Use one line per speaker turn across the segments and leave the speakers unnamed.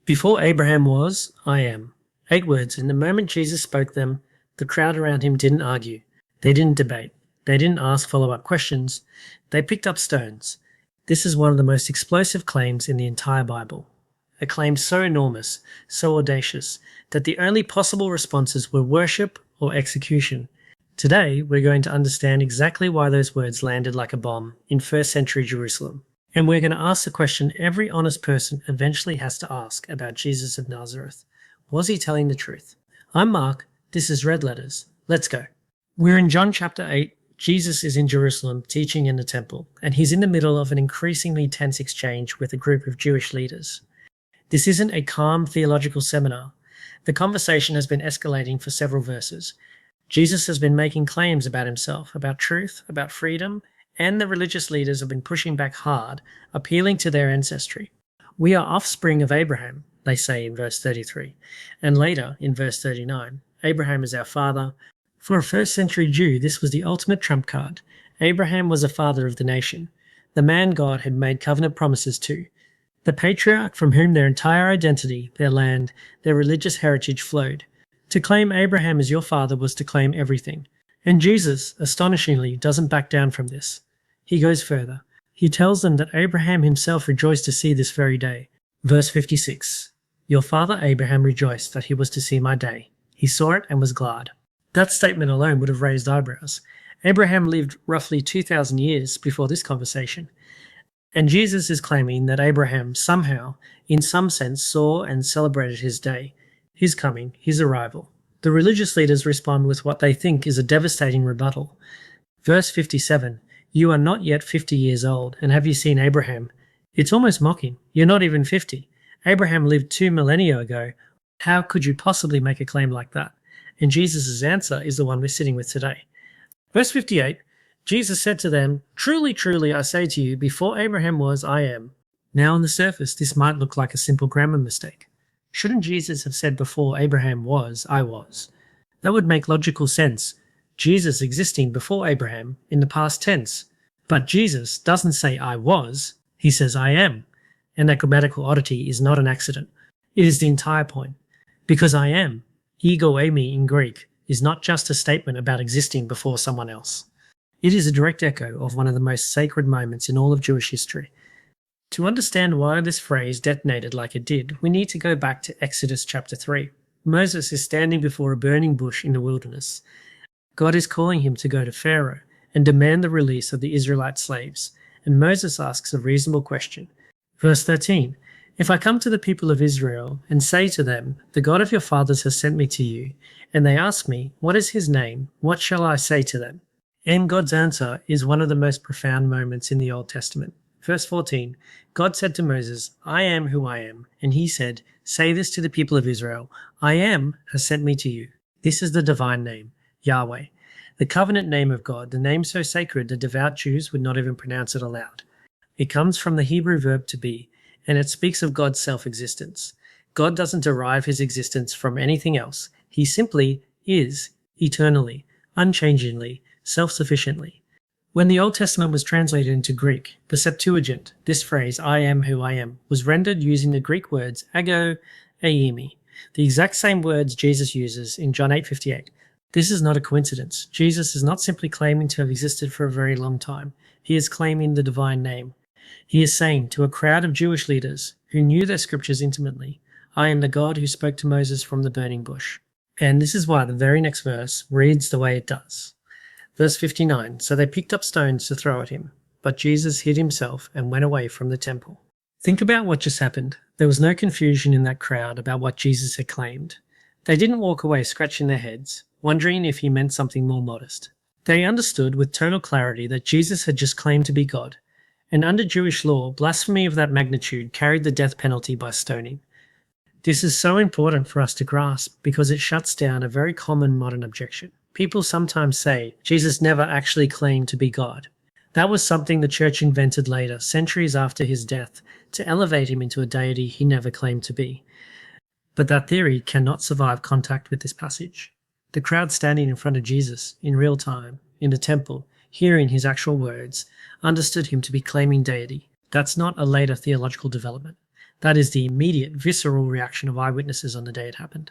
Before Abraham was, I am. 8 words, and the moment Jesus spoke them, the crowd around him didn't argue. They didn't debate. They didn't ask follow-up questions. They picked up stones. This is one of the most explosive claims in the entire Bible. A claim so enormous, so audacious, that the only possible responses were worship or execution. Today, we're going to understand exactly why those words landed like a bomb in first century Jerusalem. And we're going to ask the question every honest person eventually has to ask about Jesus of Nazareth. Was he telling the truth? I'm Mark. This is Red Letters. Let's go. We're in John chapter 8. Jesus is in Jerusalem teaching in the temple, and he's in the middle of an increasingly tense exchange with a group of Jewish leaders. This isn't a calm theological seminar. The conversation has been escalating for several verses. Jesus has been making claims about himself, about truth, about freedom, and the religious leaders have been pushing back hard, appealing to their ancestry. We are offspring of Abraham, they say in verse 33, and later in verse 39, Abraham is our father. For a first century Jew, this was the ultimate trump card. Abraham was a father of the nation, the man God had made covenant promises to, the patriarch from whom their entire identity, their land, their religious heritage flowed. To claim Abraham as your father was to claim everything. And Jesus, astonishingly, doesn't back down from this. He goes further. He tells them that Abraham himself rejoiced to see this very day. Verse 56, Your father Abraham rejoiced that he was to see my day. He saw it and was glad. That statement alone would have raised eyebrows. Abraham lived roughly 2,000 years before this conversation. And Jesus is claiming that Abraham somehow, in some sense, saw and celebrated his day, his coming, his arrival. The religious leaders respond with what they think is a devastating rebuttal. Verse 57, You are not yet 50 years old, and have you seen Abraham? It's almost mocking. You're not even 50. Abraham lived 2 millennia ago. How could you possibly make a claim like that? And Jesus' answer is the one we're sitting with today. Verse 58, Jesus said to them, Truly, truly, I say to you, before Abraham was, I am. Now on the surface, this might look like a simple grammar mistake. Shouldn't Jesus have said before Abraham was, I was? That would make logical sense. Jesus existing before Abraham in the past tense. But Jesus doesn't say I was, he says I am. And that grammatical oddity is not an accident. It is the entire point. Because I am, ego eimi in Greek, is not just a statement about existing before someone else. It is a direct echo of one of the most sacred moments in all of Jewish history. To understand why this phrase detonated like it did, we need to go back to Exodus chapter 3. Moses is standing before a burning bush in the wilderness. God is calling him to go to Pharaoh and demand the release of the Israelite slaves, and Moses asks a reasonable question. Verse 13, If I come to the people of Israel and say to them, The God of your fathers has sent me to you, and they ask me, What is his name? What shall I say to them? And God's answer is one of the most profound moments in the Old Testament. Verse 14, God said to Moses, I am who I am. And he said, Say this to the people of Israel, I am has sent me to you. This is the divine name, Yahweh, the covenant name of God, the name so sacred that devout Jews would not even pronounce it aloud. It comes from the Hebrew verb to be, and it speaks of God's self-existence. God doesn't derive his existence from anything else. He simply is, eternally, unchangingly, self-sufficiently. When the Old Testament was translated into Greek, the Septuagint, this phrase, I am who I am, was rendered using the Greek words ago, eimi, the exact same words Jesus uses in John 8:58. This is not a coincidence. Jesus is not simply claiming to have existed for a very long time. He is claiming the divine name. He is saying to a crowd of Jewish leaders who knew their scriptures intimately, I am the God who spoke to Moses from the burning bush. And this is why the very next verse reads the way it does. Verse 59, So they picked up stones to throw at him, but Jesus hid himself and went away from the temple. Think about what just happened. There was no confusion in that crowd about what Jesus had claimed. They didn't walk away scratching their heads, wondering if he meant something more modest. They understood with total clarity that Jesus had just claimed to be God, and under Jewish law, blasphemy of that magnitude carried the death penalty by stoning. This is so important for us to grasp because it shuts down a very common modern objection. People sometimes say Jesus never actually claimed to be God. That was something the church invented later, centuries after his death, to elevate him into a deity he never claimed to be. But that theory cannot survive contact with this passage. The crowd standing in front of Jesus, in real time, in the temple, hearing his actual words, understood him to be claiming deity. That's not a later theological development. That is the immediate, visceral reaction of eyewitnesses on the day it happened.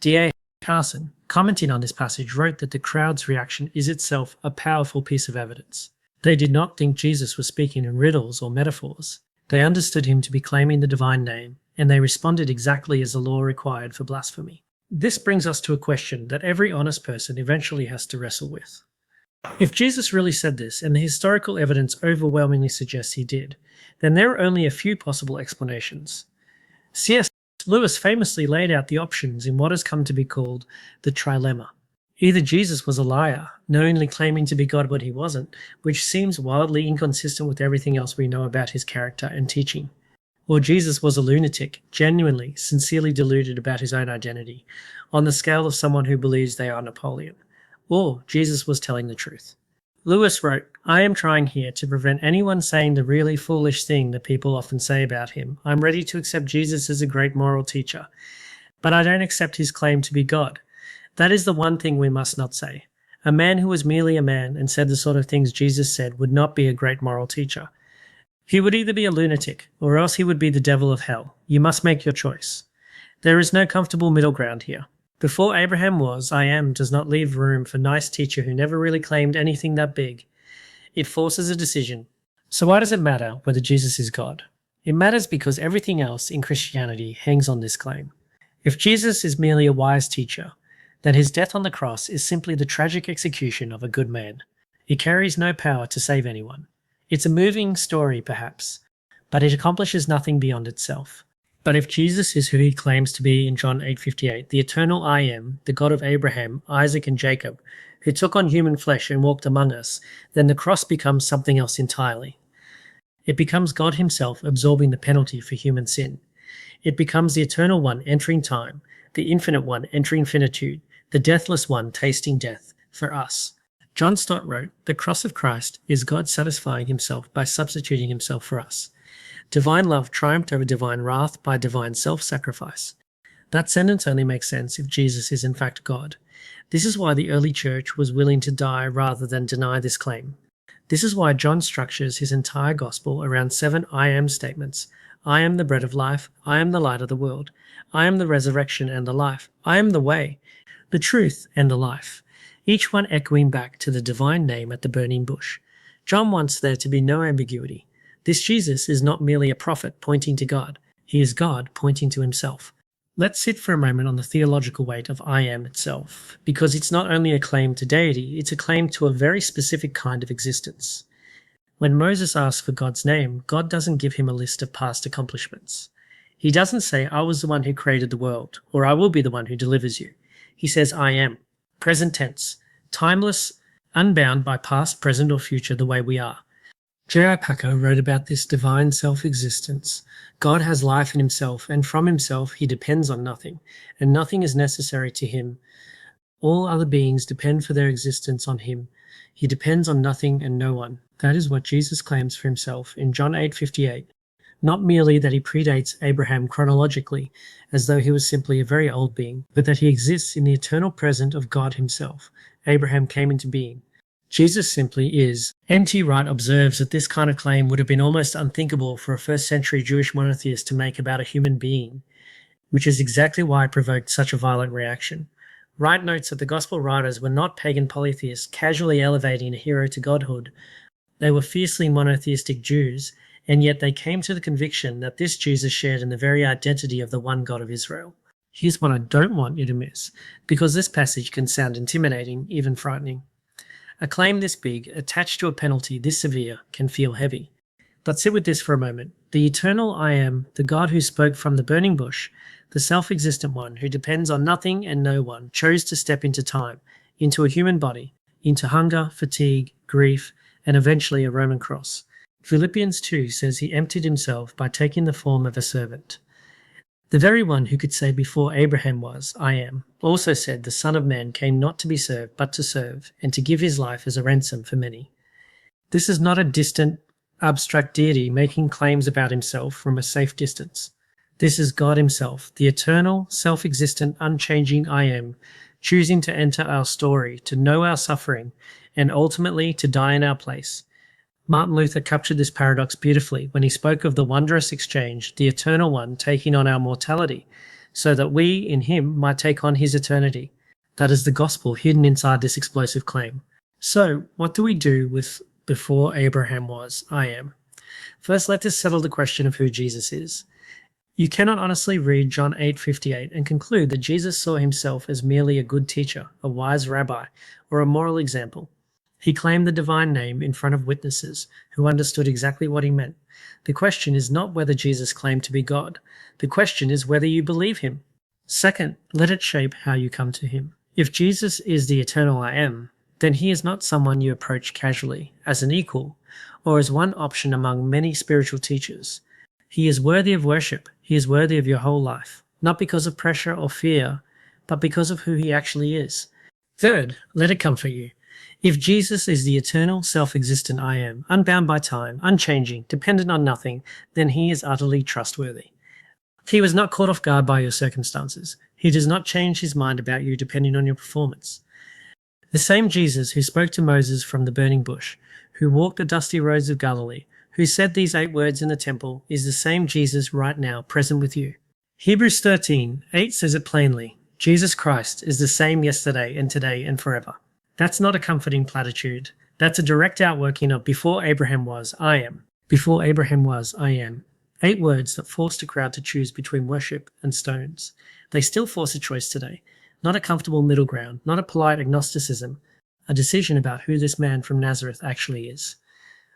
D.A. Carson, commenting on this passage, wrote that the crowd's reaction is itself a powerful piece of evidence. They did not think Jesus was speaking in riddles or metaphors. They understood him to be claiming the divine name, and they responded exactly as the law required for blasphemy. This brings us to a question that every honest person eventually has to wrestle with. If Jesus really said this, and the historical evidence overwhelmingly suggests he did, then there are only a few possible explanations. C.S. Lewis famously laid out the options in what has come to be called the trilemma. Either Jesus was a liar, knowingly claiming to be God but he wasn't, which seems wildly inconsistent with everything else we know about his character and teaching. Or Jesus was a lunatic, genuinely, sincerely deluded about his own identity, on the scale of someone who believes they are Napoleon. Or Jesus was telling the truth. Lewis wrote, "I am trying here to prevent anyone saying the really foolish thing that people often say about him. I'm ready to accept Jesus as a great moral teacher, but I don't accept his claim to be God. That is the one thing we must not say. A man who was merely a man and said the sort of things Jesus said would not be a great moral teacher. He would either be a lunatic, or else he would be the devil of hell. You must make your choice. There is no comfortable middle ground here. Before Abraham was, I am does not leave room for nice teacher who never really claimed anything that big. It forces a decision. So why does it matter whether Jesus is God? It matters because everything else in Christianity hangs on this claim. If Jesus is merely a wise teacher, then his death on the cross is simply the tragic execution of a good man. He carries no power to save anyone. It's a moving story, perhaps, but it accomplishes nothing beyond itself. But if Jesus is who he claims to be in John 8:58, the eternal I am, the God of Abraham, Isaac, and Jacob, who took on human flesh and walked among us, then the cross becomes something else entirely. It becomes God himself absorbing the penalty for human sin. It becomes the eternal one entering time, the infinite one entering finitude, the deathless one tasting death for us. John Stott wrote, "The cross of Christ is God satisfying himself by substituting himself for us. Divine love triumphed over divine wrath by divine self-sacrifice." That sentence only makes sense if Jesus is in fact God. This is why the early church was willing to die rather than deny this claim. This is why John structures his entire gospel around 7 I am statements. I am the bread of life. I am the light of the world. I am the resurrection and the life. I am the way, the truth, and the life. Each one echoing back to the divine name at the burning bush. John wants there to be no ambiguity. This Jesus is not merely a prophet pointing to God. He is God pointing to himself. Let's sit for a moment on the theological weight of I am itself, because it's not only a claim to deity, it's a claim to a very specific kind of existence. When Moses asks for God's name, God doesn't give him a list of past accomplishments. He doesn't say, I was the one who created the world, or I will be the one who delivers you. He says, I am. Present tense. Timeless, unbound by past, present, or future the way we are. J.I. Packer wrote about this divine self-existence. God has life in himself, and from himself he depends on nothing, and nothing is necessary to him. All other beings depend for their existence on him. He depends on nothing and no one. That is what Jesus claims for himself in John 8:58. Not merely that he predates Abraham chronologically, as though he was simply a very old being, but that he exists in the eternal present of God himself. Abraham came into being. Jesus simply is. N.T. Wright observes that this kind of claim would have been almost unthinkable for a first-century Jewish monotheist to make about a human being, which is exactly why it provoked such a violent reaction. Wright notes that the Gospel writers were not pagan polytheists casually elevating a hero to godhood. They were fiercely monotheistic Jews, and yet they came to the conviction that this Jesus shared in the very identity of the one God of Israel. Here's what I don't want you to miss, because this passage can sound intimidating, even frightening. A claim this big, attached to a penalty this severe, can feel heavy. But sit with this for a moment. The eternal I am, the God who spoke from the burning bush, the self-existent one who depends on nothing and no one, chose to step into time, into a human body, into hunger, fatigue, grief, and eventually a Roman cross. Philippians 2 says he emptied himself by taking the form of a servant. The very one who could say before Abraham was, I am, also said the Son of Man came not to be served, but to serve, and to give his life as a ransom for many. This is not a distant, abstract deity making claims about himself from a safe distance. This is God himself, the eternal, self-existent, unchanging I am, choosing to enter our story, to know our suffering, and ultimately to die in our place. Martin Luther captured this paradox beautifully when he spoke of the wondrous exchange, the eternal one taking on our mortality, so that we, in him, might take on his eternity. That is the gospel hidden inside this explosive claim. So, what do we do with before Abraham was, I am? First, let us settle the question of who Jesus is. You cannot honestly read John 8:58 and conclude that Jesus saw himself as merely a good teacher, a wise rabbi, or a moral example. He claimed the divine name in front of witnesses who understood exactly what he meant. The question is not whether Jesus claimed to be God. The question is whether you believe him. Second, let it shape how you come to him. If Jesus is the eternal I am, then he is not someone you approach casually, as an equal, or as one option among many spiritual teachers. He is worthy of worship. He is worthy of your whole life, not because of pressure or fear, but because of who he actually is. Third, let it comfort you. If Jesus is the eternal, self-existent I am, unbound by time, unchanging, dependent on nothing, then he is utterly trustworthy. He was not caught off guard by your circumstances. He does not change his mind about you depending on your performance. The same Jesus who spoke to Moses from the burning bush, who walked the dusty roads of Galilee, who said these 8 words in the temple, is the same Jesus right now present with you. Hebrews 13:8 says it plainly. Jesus Christ is the same yesterday and today and forever. That's not a comforting platitude. That's a direct outworking of before Abraham was, I am. Before Abraham was, I am. 8 words that forced a crowd to choose between worship and stones. They still force a choice today. Not a comfortable middle ground, not a polite agnosticism, a decision about who this man from Nazareth actually is.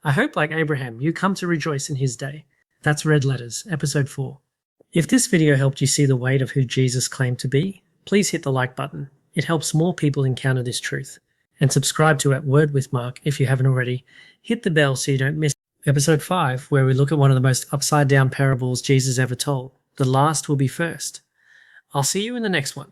I hope, like Abraham, you come to rejoice in his day. That's Red Letters, Episode 4. If this video helped you see the weight of who Jesus claimed to be, please hit the like button. It helps more people encounter this truth. And subscribe to At Word with Mark if you haven't already. Hit the bell so you don't miss Episode 5, where we look at one of the most upside-down parables Jesus ever told. The last will be first. I'll see you in the next one.